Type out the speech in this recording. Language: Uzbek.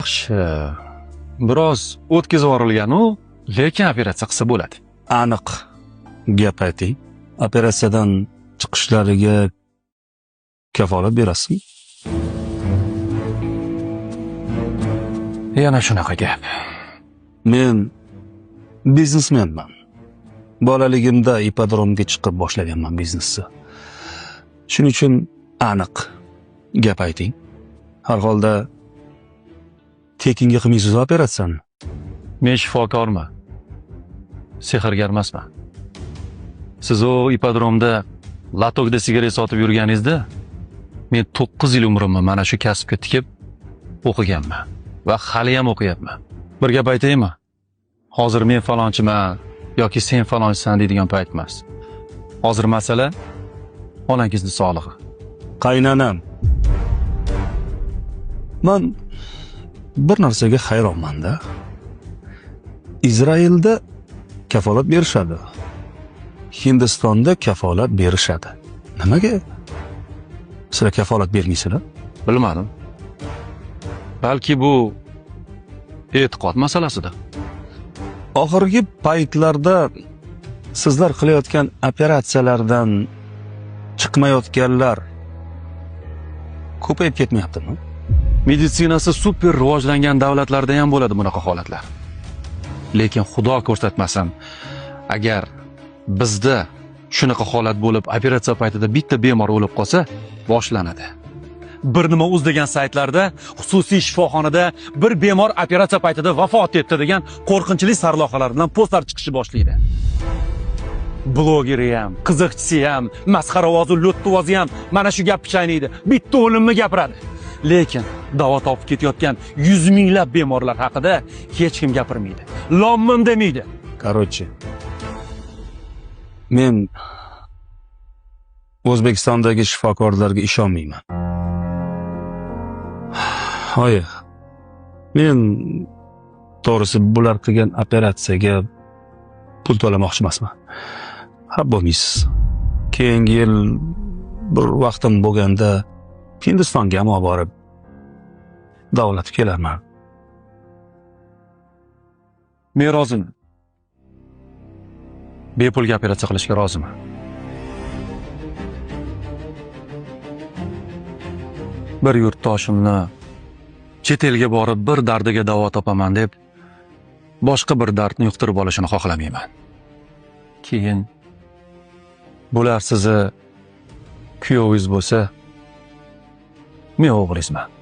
Yaxshi. Biroz o'tkazib yuborilgan u, lekin operatsiya qilsa bo'ladi. Aniq gap ayting. Operatsiyadan chiqishlariga kafolat berasizmi? Yana shunaqa gap. Men biznesmenman. Bolaligimda ipodromga chiqib boshlaganman biznesni. Shuning uchun aniq gap ayting. Har holda tekinga qilmaysiz operatsiyani. Men shifokorman. Sehrgar emasman. Siz o ipodromda latokda sigaret sotib yurganingizda, men 9 yil umrimni mana shu kasbga tikib o'qiganman va hali ham o'qiyapman. Bir gap aytaymi? Hozir men falonchiman yoki sen falonchisan deydigan payt emas. Hozir masala onangizning sog'lig'i. Qaynanam. Men bir narsaga hayronman-da. Izrailda kafolat berishadi. Hindistonda kafolat berishadi. Nimaga? Sizlar kafolat bermaysizlar? Bilmadim. Balki bu e'tiqod masalasida. Oxirgi paytlarda sizlar qilayotgan operatsiyalardan chiqmayotganlar ko'payib ketmayaptimi? Meditsinasi super rivojlangan davlatlarda ham bo'ladi bunaqa holatlar. Lekin Xudo ko'rsatmasin, agar bizda shunaqa holat bo'lib, operatsiya paytida bitta bemor o'lib qolsa, boshlanadi. Bir nima uz degan saytlarda xususiy shifoxonada bir bemor operatsiya paytida vafot etdi degan qo'rqinchli sarlavhalar bilan postlar chiqishni boshlaydi. Blogeri ham, qiziqchisi ham, masxaravozi, lo'ttivozi ham mana shu gap chaynaydi. Bitta o'limni gapiradi. Lekin davo topib ketayotgan 100 minglab bemorlar haqida hech kim gapirmaydi. Lom-mim demaydi. Короче, men O'zbekistondagi shifokorlarga ishonmayman. Hoy, men to'g'risi bular qilgan operatsiyaga pul to'lamoqchi emasman. Ha, bo'lmaysiz. Keyingi yil bir vaqtim bo'lganda Hindistonga ham olib borib davolatib kelarman. Men roziman. Bepulga operatsiya qilishga roziman. Bir yurtdoshimni chet elga borib bir dardiga davo topaman deb boshqa bir dardni yuqtirib olishini xohlamayman. Keyin bular sizni kuyovingiz bo'lsa, men o'g'lingizman.